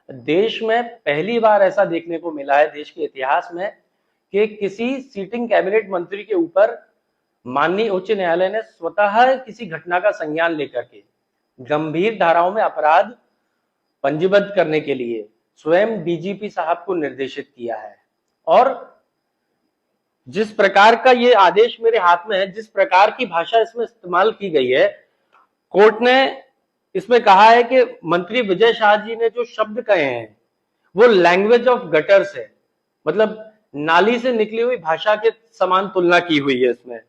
देश में पहली बार ऐसा देखने को मिला है देश के इतिहास में कि किसी सीटिंग कैबिनेट मंत्री के ऊपर माननीय उच्च न्यायालय ने स्वतः किसी घटना का संज्ञान लेकर के गंभीर धाराओं में अपराध पंजीबद्ध करने के लिए स्वयं डीजीपी साहब को निर्देशित किया है। और जिस प्रकार का ये आदेश मेरे हाथ में है, जिस प्रकार की भाषा इसमें इस्तेमाल की गई है, कोर्ट ने इसमें कहा है कि मंत्री विजय शाह जी ने जो शब्द कहे हैं वो लैंग्वेज ऑफ गटर्स है, मतलब नाली से निकली हुई भाषा के समान तुलना की हुई है इसमें।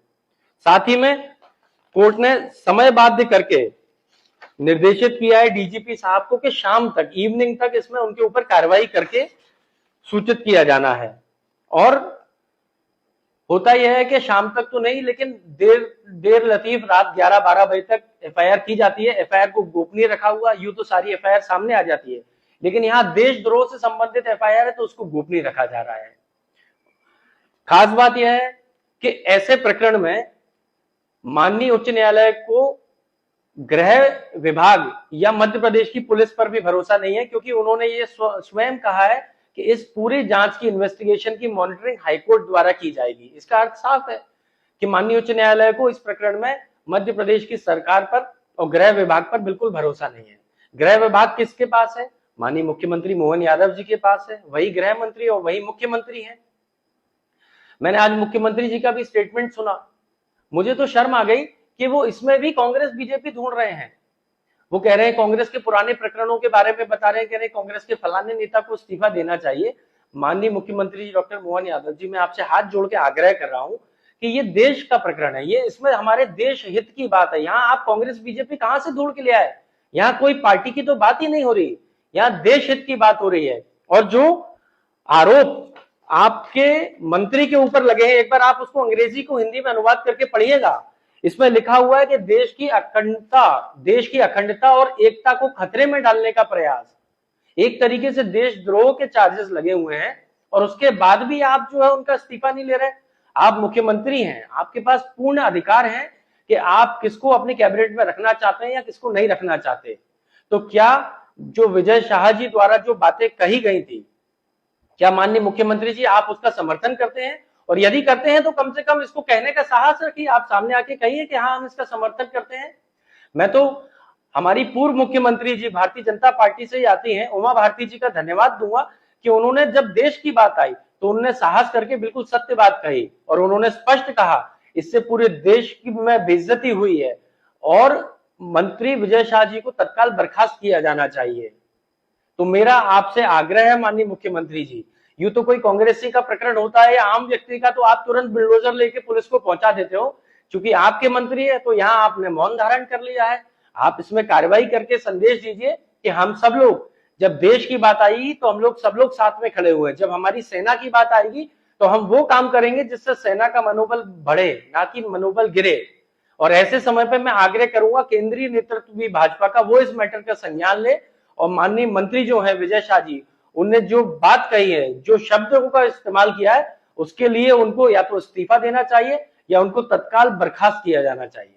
साथ ही में कोर्ट ने समय बाध्य करके निर्देशित किया है डीजीपी साहब को कि शाम तक, इवनिंग तक इसमें उनके ऊपर कार्रवाई करके सूचित किया जाना है। और होता यह है कि शाम तक तो नहीं, लेकिन देर लतीफ रात 11-12 बजे तक एफआईआर की जाती है। एफआईआर को गोपनीय रखा हुआ, यूं तो सारी एफआईआर सामने आ जाती है, लेकिन यहां देशद्रोह से संबंधित एफआईआर है तो उसको गोपनीय रखा जा रहा है। खास बात यह है कि ऐसे प्रकरण में माननीय उच्च न्यायालय को गृह विभाग या मध्य प्रदेश की पुलिस पर भी भरोसा नहीं है, क्योंकि उन्होंने ये स्वयं कहा है कि इस पूरी जांच की, इन्वेस्टिगेशन की मॉनिटरिंग हाईकोर्ट द्वारा की जाएगी। इसका अर्थ साफ है कि माननीय उच्च न्यायालय को इस प्रकरण में मध्य प्रदेश की सरकार पर और गृह विभाग पर बिल्कुल भरोसा नहीं है। गृह विभाग किसके पास है? माननीय मुख्यमंत्री मोहन यादव जी के पास है। वही गृह मंत्री और वही मुख्यमंत्री है। मैंने आज मुख्यमंत्री जी का भी स्टेटमेंट सुना, मुझे तो शर्म आ गई कि वो इसमें भी कांग्रेस बीजेपी ढूंढ रहे हैं। वो कह रहे हैं कांग्रेस के पुराने प्रकरणों के बारे में बता रहे हैं, कह रहे हैं कांग्रेस के फलाने नेता को इस्तीफा देना चाहिए। माननीय मुख्यमंत्री जी डॉक्टर मोहन यादव जी, मैं आपसे हाथ जोड़ के आग्रह कर रहा हूं कि ये देश का प्रकरण है, ये इसमें हमारे देश हित की बात है। यहाँ आप कांग्रेस बीजेपी कहां से ढूंढ के ले आए? यहाँ कोई पार्टी की तो बात ही नहीं हो रही, यहाँ देश हित की बात हो रही है। और जो आरोप आपके मंत्री के ऊपर लगे हैं, एक बार आप उसको अंग्रेजी को हिंदी में अनुवाद करके पढ़िएगा। इसमें लिखा हुआ है कि देश की अखंडता और एकता को खतरे में डालने का प्रयास, एक तरीके से देशद्रोह के चार्जेस लगे हुए हैं। और उसके बाद भी आप जो है उनका इस्तीफा नहीं ले रहे। आप मुख्यमंत्री हैं, आपके पास पूर्ण अधिकार है कि आप किसको अपने कैबिनेट में रखना चाहते हैं या किसको नहीं रखना चाहते। तो क्या जो विजय शाह जी द्वारा जो बातें कही गई थी, क्या माननीय मुख्यमंत्री जी आप उसका समर्थन करते हैं? और यदि करते हैं तो कम से कम इसको कहने का साहस रखिए, आप सामने आके कहिए कि हाँ हम इसका समर्थन करते हैं। मैं तो हमारी पूर्व मुख्यमंत्री जी भारतीय जनता पार्टी से ही आती हैं, उमा भारती जी का धन्यवाद दूंगा कि उन्होंने जब देश की बात आई तो उन्होंने साहस करके बिल्कुल सत्य बात कही और उन्होंने स्पष्ट कहा इससे पूरे देश की में बेइज्जती हुई है और मंत्री विजय शाह जी को तत्काल बर्खास्त किया जाना चाहिए। तो मेरा आपसे आग्रह है माननीय मुख्यमंत्री जी, यूं तो कोई कांग्रेसी का प्रकरण होता है या आम व्यक्ति का तो आप तुरंत बुलडोजर लेके पुलिस को पहुंचा देते हो, क्योंकि आपके मंत्री है तो यहां आपने मौन धारण कर लिया है। आप इसमें कार्रवाई करके संदेश दीजिए कि हम सब लोग, जब देश की बात आएगी तो हम लोग सब लोग साथ में खड़े हुए हैं, जब हमारी सेना की बात आएगी तो हम वो काम करेंगे जिससे सेना का मनोबल बढ़े, ना कि मनोबल गिरे। और ऐसे समय पे मैं आग्रह करूंगा केंद्रीय नेतृत्व भी भाजपा का, वो इस मैटर का संज्ञान ले और माननीय मंत्री जो है विजय शाह जी, उनने जो बात कही है, जो शब्दों का इस्तेमाल किया है, उसके लिए उनको या तो इस्तीफा देना चाहिए या उनको तत्काल बर्खास्त किया जाना चाहिए।